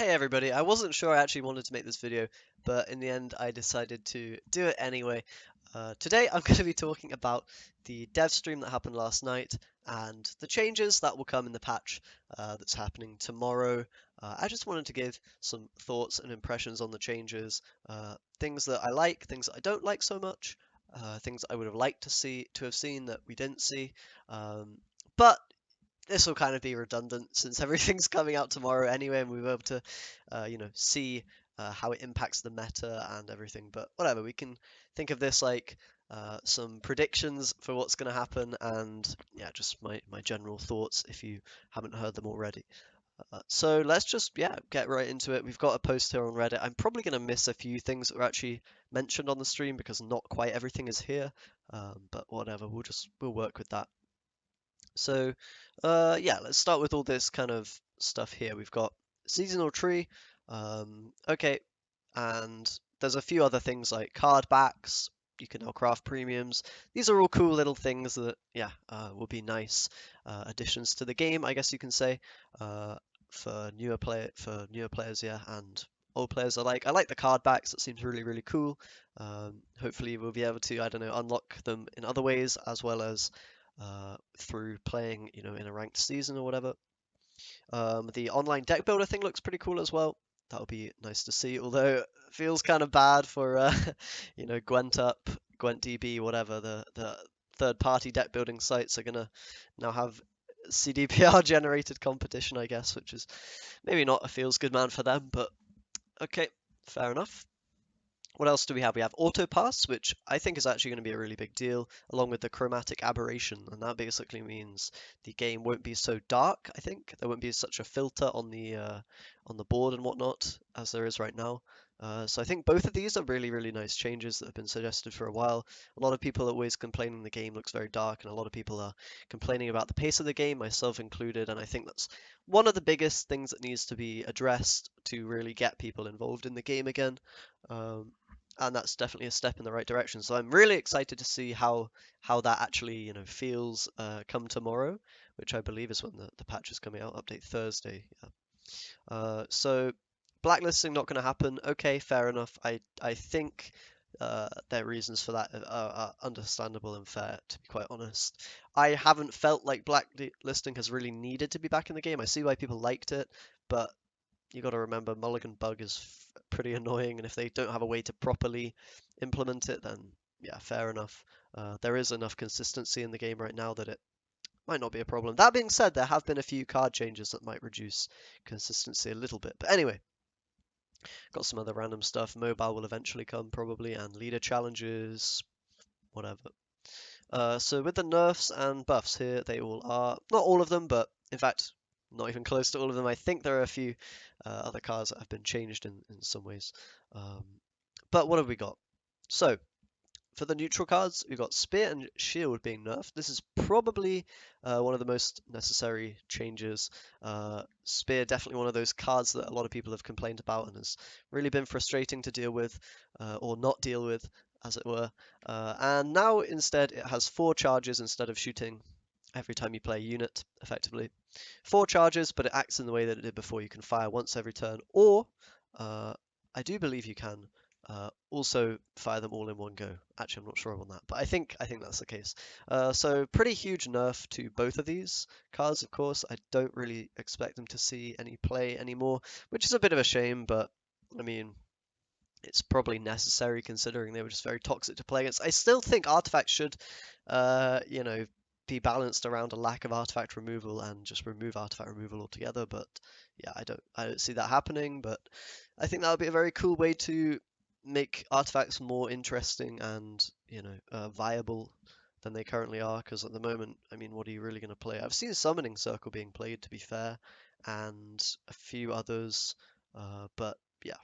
Hey everybody, I wasn't sure I actually wanted to make this video, but in the end I decided to do it anyway. Today I'm going to be talking about the dev stream that happened last night and the changes that will come in the patch that's happening tomorrow. I just wanted to give some thoughts and impressions on the changes, things that I like, things that I don't like so much, things I would have liked to have seen that we didn't see. But this will kind of be redundant since everything's coming out tomorrow anyway, and we'll be able to, see how it impacts the meta and everything. But whatever, we can think of this like some predictions for what's going to happen, and yeah, just my general thoughts if you haven't heard them already. So let's just get right into it. We've got a post here on Reddit. I'm probably going to miss a few things that were actually mentioned on the stream because not quite everything is here. But whatever, we'll work with that. So, yeah, let's start with all this kind of stuff here. We've got seasonal tree, okay, and there's a few other things like card backs. You can now craft premiums. These are all cool little things that, yeah, will be nice additions to the game, I guess you can say, for newer players, yeah, and old players alike. I like the card backs. That seems really cool. Hopefully, we'll be able to, I don't know, unlock them in other ways as well as through playing, in a ranked season or whatever. The online deck builder thing looks pretty cool as well. That'll be nice to see, although it feels kind of bad for, Gwent up, Gwent DB, whatever. The third-party deck building sites are gonna now have CDPR generated competition, I guess, which is maybe not a feels good man for them, but okay, fair enough. What else do we have? We have auto pass, which I think is actually going to be a really big deal, along with the chromatic aberration, and that basically means the game won't be so dark. I think there won't be such a filter on the board and whatnot as there is right now. So I think both of these are really nice changes that have been suggested for a while. A lot of people are always complaining the game looks very dark, and a lot of people are complaining about the pace of the game, myself included, and I think that's one of the biggest things that needs to be addressed to really get people involved in the game again. And that's definitely a step in the right direction. So I'm really excited to see how that actually feels come tomorrow, which I believe is when the patch is coming out, update Thursday. Yeah. So blacklisting not going to happen. Okay, fair enough. I think their reasons for that are understandable and fair, to be quite honest. I haven't felt like blacklisting has really needed to be back in the game. I see why people liked it, but you got to remember Mulligan bug is pretty annoying, and if they don't have a way to properly implement it, then yeah, fair enough. There is enough consistency in the game right now that it might not be a problem. That being said, there have been a few card changes that might reduce consistency a little bit. But anyway, got some other random stuff. Mobile will eventually come probably, and leader challenges, whatever. So with the nerfs and buffs here, they all are, not all of them, but in fact, not even close to all of them. I think there are a few other cards that have been changed in some ways. But what have we got? So, for the neutral cards, we've got Spear and Shield being nerfed. This is probably one of the most necessary changes. Spear, definitely one of those cards that a lot of people have complained about and has really been frustrating to deal with, or not deal with, as it were. And now instead it has 4 charges instead of shooting every time you play a unit, effectively. 4 charges, but it acts in the way that it did before. You can fire once every turn, or I do believe you can also fire them all in one go. Actually, I'm not sure on that, but I think that's the case. So pretty huge nerf to both of these cards, of course. I don't really expect them to see any play anymore, which is a bit of a shame, but I mean, it's probably necessary considering they were just very toxic to play against. I still think artifacts should, be balanced around a lack of artifact removal and just remove artifact removal altogether. But yeah, I don't see that happening. But I think that would be a very cool way to make artifacts more interesting and viable than they currently are. Because at the moment, I mean, what are you really going to play? I've seen Summoning Circle being played, to be fair, and a few others, but yeah.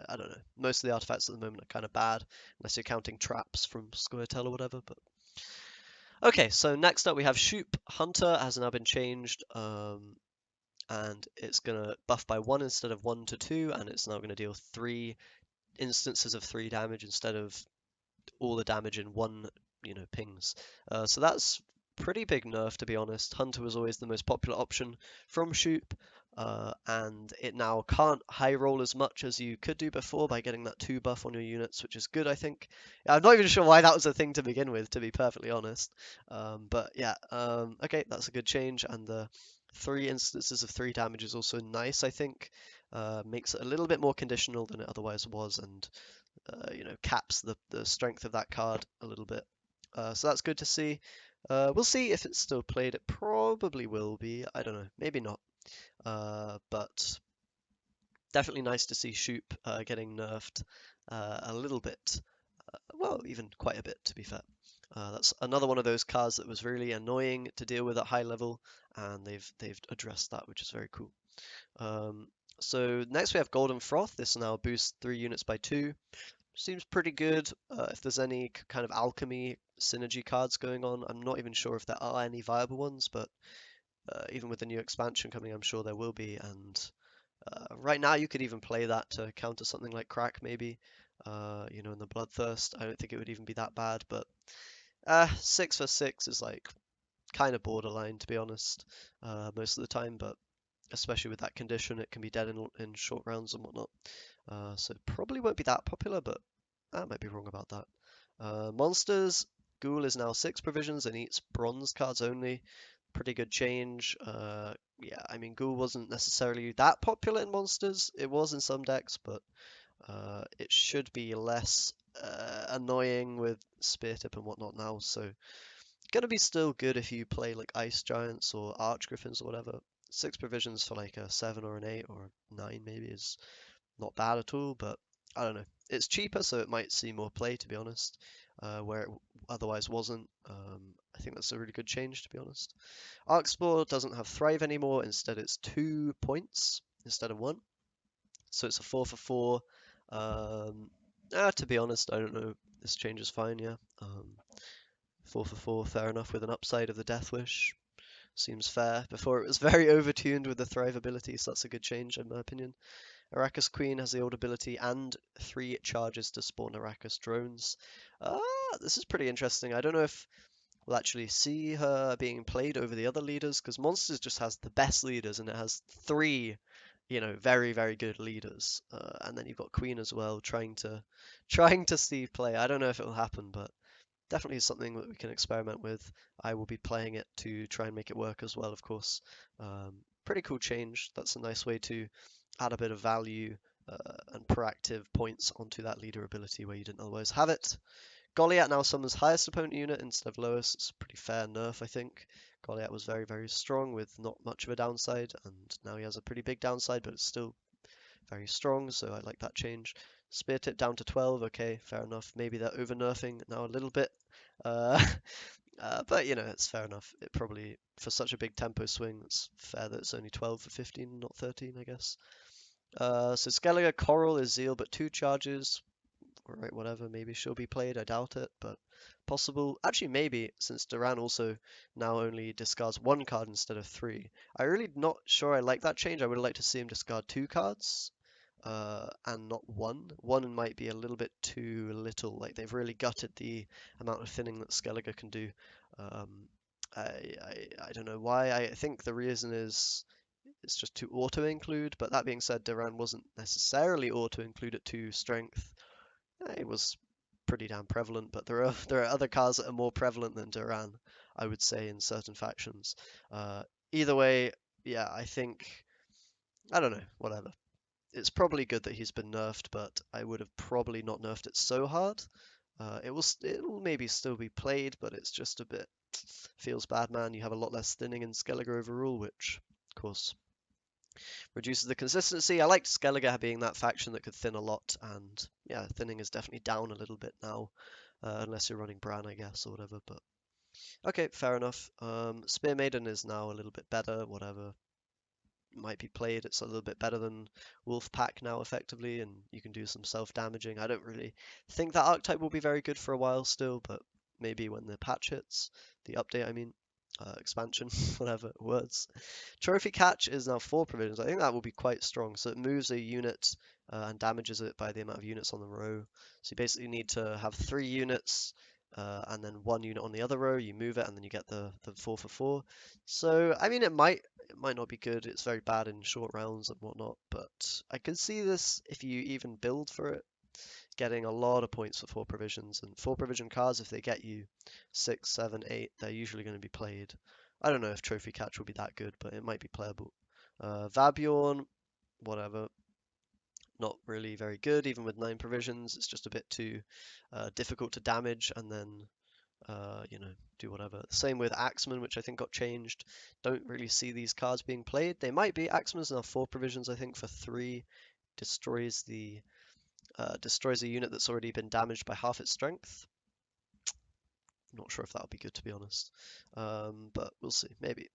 I don't know. Most of the artifacts at the moment are kind of bad, unless you're counting traps from Scoia'tael or whatever. But okay, so next up we have Shoop. Hunter has now been changed, and it's gonna buff by 1 instead of 1 to 2, and it's now gonna deal 3 instances of 3 damage instead of all the damage in 1, pings. So that's pretty big nerf, to be honest. Hunter was always the most popular option from Shoop. and it now can't high roll as much as you could do before by getting that 2 buff on your units, which is good, I think. I'm not even sure why that was a thing to begin with, to be perfectly honest. But yeah, okay, that's a good change, and the 3 instances of 3 damage is also nice, I think. Makes it a little bit more conditional than it otherwise was, and caps the strength of that card a little bit. So that's good to see. We'll see if it's still played. It probably will be. I don't know. Maybe not. But definitely nice to see Shoop getting nerfed a little bit. Well, even quite a bit, to be fair. That's another one of those cards that was really annoying to deal with at high level, and they've addressed that, which is very cool. Um, so next we have Golden Froth. This now boosts 3 units by 2. Seems pretty good. If there's any kind of alchemy synergy cards going on, I'm not even sure if there are any viable ones, but even with the new expansion coming, I'm sure there will be. And right now, you could even play that to counter something like Crack, maybe. In the Bloodthirst, I don't think it would even be that bad, but 6 for 6 is like kind of borderline, to be honest, most of the time. But especially with that condition, it can be dead in short rounds and whatnot. So probably won't be that popular, but I might be wrong about that. Monsters, Ghoul is now 6 provisions and eats bronze cards only. Pretty good change. Yeah, I mean, Ghoul wasn't necessarily that popular in monsters. It was in some decks, but it should be less annoying with Spear Tip and whatnot now. So, gonna be still good if you play like Ice Giants or Arch Griffins or whatever. 6 provisions for like a 7 or an 8 or a 9 maybe is not bad at all, but I don't know. It's cheaper, so it might see more play, to be honest, where it otherwise wasn't. I think that's a really good change, to be honest. Arcspore doesn't have Thrive anymore. Instead, it's 2 points instead of 1. So it's a 4 for 4. To be honest, I don't know. This change is fine, yeah. 4 for 4, fair enough, with an upside of the Death Wish. Seems fair. Before it was very overtuned with the Thrive ability, so that's a good change, in my opinion. Arrakis Queen has the old ability and 3 charges to spawn Arrakis drones. This is pretty interesting. I don't know if we'll actually see her being played over the other leaders, because Monsters just has the best leaders, and it has 3, very, very good leaders. And then you've got Queen as well, trying to see play. I don't know if it will happen, but definitely something that we can experiment with. I will be playing it to try and make it work as well, of course. Pretty cool change. That's a nice way to add a bit of value and proactive points onto that leader ability where you didn't otherwise have it. Goliath now summons highest opponent unit instead of lowest. It's a pretty fair nerf, I think. Goliath was very, very strong with not much of a downside, and now he has a pretty big downside, but it's still very strong, so I like that change. Spear Tip down to 12, okay, fair enough. Maybe they're over nerfing now a little bit. Uh, but it's fair enough. It probably, for such a big tempo swing, it's fair that it's only 12 for 15, not 13, I guess. So Skellige Coral is Zeal, but 2 charges. Alright, whatever, maybe she'll be played, I doubt it, but possible. Actually, maybe, since Duran also now only discards 1 card instead of 3. I'm really not sure I like that change. I would like to see him discard 2 cards, and not 1. 1 might be a little bit too little, like they've really gutted the amount of thinning that Skellige can do. I don't know why. I think the reason is it's just to auto-include, but that being said, Duran wasn't necessarily auto-include at 2 strength. It was pretty damn prevalent, but there are other cars that are more prevalent than Duran, I would say, in certain factions. Either way, yeah, I don't know, whatever. It's probably good that he's been nerfed, but I would have probably not nerfed it so hard. It'll maybe still be played, but it's just a bit feels bad, man. You have a lot less thinning in Skellige overall, which, of course, reduces the consistency. I liked Skellige being that faction that could thin a lot, and yeah, thinning is definitely down a little bit now, unless you're running Bran, I guess, or whatever. But okay, fair enough. Spear Maiden is now a little bit better, whatever. Might be played. It's a little bit better than Wolf Pack now, effectively, and you can do some self-damaging. I don't really think that archetype will be very good for a while still, but maybe when the patch hits, the update, I mean, expansion, whatever words. Trophy Catch is now 4 provisions. I think that will be quite strong. So it moves a unit and damages it by the amount of units on the row. So you basically need to have 3 units and then 1 unit on the other row, you move it, and then you get the 4 for 4. So, I mean, it might not be good. It's very bad in short rounds and whatnot, but I can see this if you even build for it, getting a lot of points for 4 provisions. And 4 provision cards, if they get you 6, 7, 8, they're usually going to be played. I don't know if Trophy Catch will be that good, but it might be playable. Vabiorn, whatever. Not really very good, even with 9 provisions. It's just a bit too difficult to damage and then, do whatever. Same with Axeman, which I think got changed. Don't really see these cards being played. They might be. Axeman's now 4 provisions, I think, for 3. Destroys a unit that's already been damaged by half its strength. I'm not sure if that'll be good, to be honest. But we'll see. Maybe.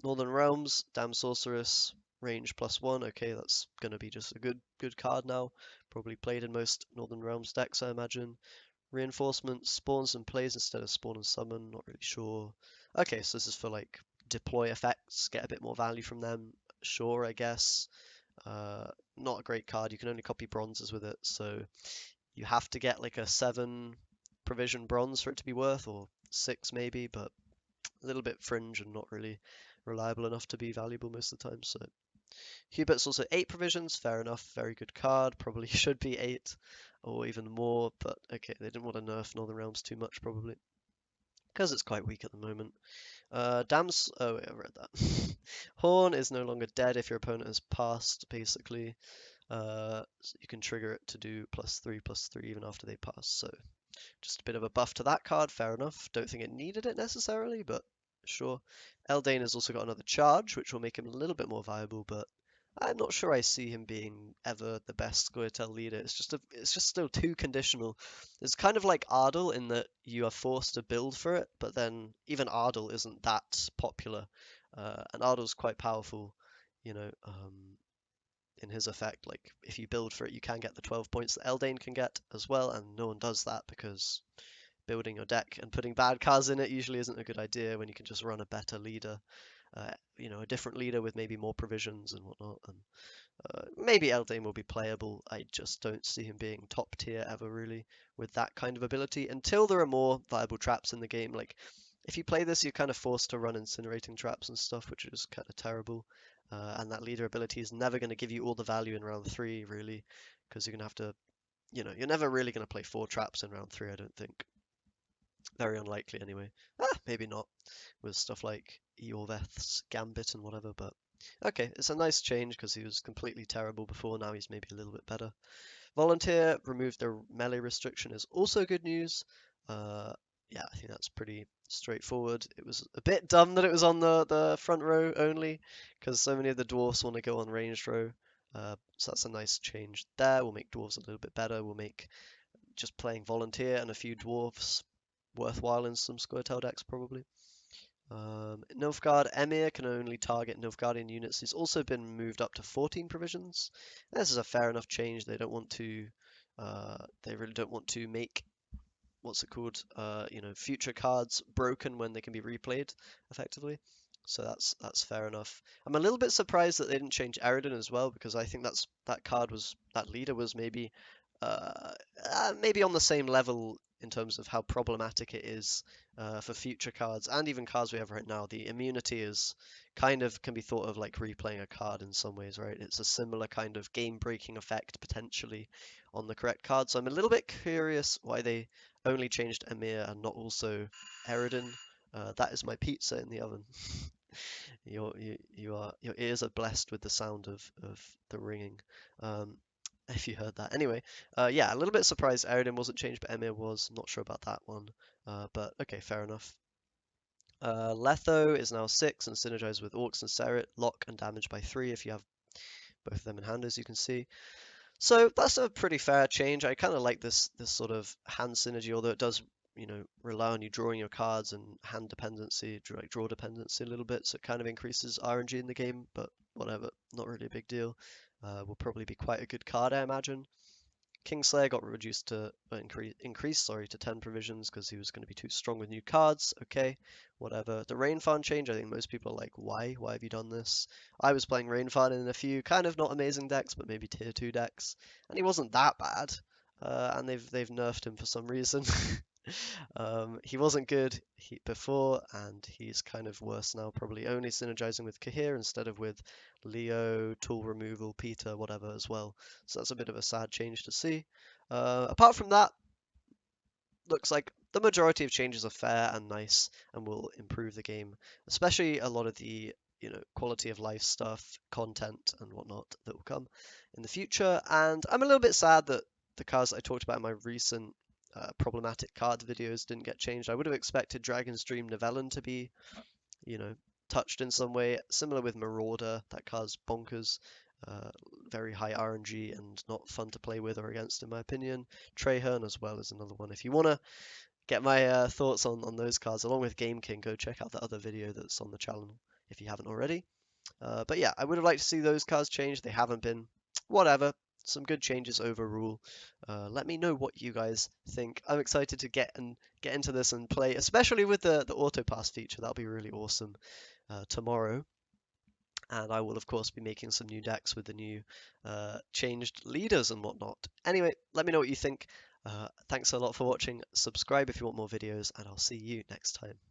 Northern Realms, Damn Sorceress, range +1. Okay, that's going to be just a good card now. Probably played in most Northern Realms decks, I imagine. Reinforcement, spawns and plays instead of spawn and summon. Not really sure. Okay, so this is for like deploy effects, get a bit more value from them. Sure, I guess. Not a great card. You can only copy bronzes with it, so you have to get like a 7 provision bronze for it to be worth, or 6 maybe, but a little bit fringe and not really reliable enough to be valuable most of the time. So Hubert's also 8 provisions, fair enough, very good card, probably should be 8 or even more, but okay, they didn't want to nerf Northern Realms too much probably, because it's quite weak at the moment. Oh wait, I read that. Horn is no longer dead if your opponent has passed, basically. So you can trigger it to do +3/+3 even after they pass, so just a bit of a buff to that card, fair enough. Don't think it needed it necessarily, but sure. Eldain has also got another charge, which will make him a little bit more viable, but I'm not sure I see him being ever the best Scoia'tael leader. It's just still too conditional. It's kind of like Ardell in that you are forced to build for it, but then even Ardell isn't that popular, and Ardell's quite powerful, you know. In his effect, like if you build for it, you can get the 12 points that Eldain can get as well, and no one does that because building your deck and putting bad cards in it usually isn't a good idea when you can just run a better leader, a different leader with maybe more provisions and whatnot. And maybe Eldain will be playable. I just don't see him being top tier ever really with that kind of ability until there are more viable traps in the game. Like if you play this, you're kind of forced to run incinerating traps and stuff, which is kind of terrible. And that leader ability is never going to give you all the value in round 3 really, because you're going to have to, you're never really going to play 4 traps in round 3, I don't think. Very unlikely anyway. Maybe not with stuff like Eorveth's Gambit and whatever, but okay, it's a nice change because he was completely terrible before, now he's maybe a little bit better. Volunteer removed the melee restriction is also good news. Yeah, I think that's pretty straightforward. It was a bit dumb that it was on the front row only, because so many of the dwarfs want to go on ranged row. So that's a nice change there. We'll make dwarves a little bit better. We'll make just playing volunteer and a few dwarfs worthwhile in some Scoia'tael decks probably. Nilfgaard Emir can only target Nilfgaardian units. He's also been moved up to 14 provisions. This is a fair enough change. They don't want to, they really don't want to make what's it called? Future cards broken when they can be replayed effectively. So that's fair enough. I'm a little bit surprised that they didn't change Eridan as well, because I think that leader was maybe maybe on the same level in terms of how problematic it is for future cards and even cards we have right now. The immunity is kind of can be thought of like replaying a card in some ways, right? It's a similar kind of game-breaking effect potentially on the correct card. So I'm a little bit curious why they only changed Emir and not also Eridan. That is my pizza in the oven. Your ears are blessed with the sound of the ringing. If you heard that. Anyway, yeah, a little bit surprised Eridan wasn't changed, but Emir was. Not sure about that one. But okay, fair enough. Letho is now 6 and synergized with Orcs and Seret, lock and damage by 3 if you have both of them in hand, as you can see. So that's a pretty fair change. I kind of like this sort of hand synergy, although it does, rely on you drawing your cards and hand dependency, draw dependency a little bit, so it kind of increases RNG in the game, but whatever, not really a big deal. Will probably be quite a good card, I imagine. Kingslayer got reduced to increased, to 10 provisions because he was going to be too strong with new cards. Okay, whatever. The Rainfarn change, I think most people are like, why? Why have you done this? I was playing Rainfarn in a few kind of not amazing decks, but maybe tier 2 decks, and he wasn't that bad. And they've nerfed him for some reason. He wasn't good before, and he's kind of worse now, probably only synergizing with Cahir instead of with Leo, tool removal, Peter, whatever as well. So that's a bit of a sad change to see. Apart from that, looks like the majority of changes are fair and nice and will improve the game, especially a lot of the quality of life stuff, content and whatnot that will come in the future. And I'm a little bit sad that the cards I talked about in my recent problematic card videos didn't get changed. I would have expected Dragon's Dream Novellin to be, you know, touched in some way. Similar with Marauder, that card's bonkers. Uh, Very high RNG and not fun to play with or against, in my opinion. Traherne as well is another one. If you want to get my thoughts on those cards along with Game King, go check out the other video that's on the channel if you haven't already. But yeah, I would have liked to see those cards change. They haven't been. Whatever. Some good changes overall. Let me know what you guys think. I'm excited to get into this and play, especially with the auto pass feature. That'll be really awesome tomorrow. And I will of course be making some new decks with the new changed leaders and whatnot. Anyway, let me know what you think. Thanks a lot for watching. Subscribe if you want more videos, and I'll see you next time.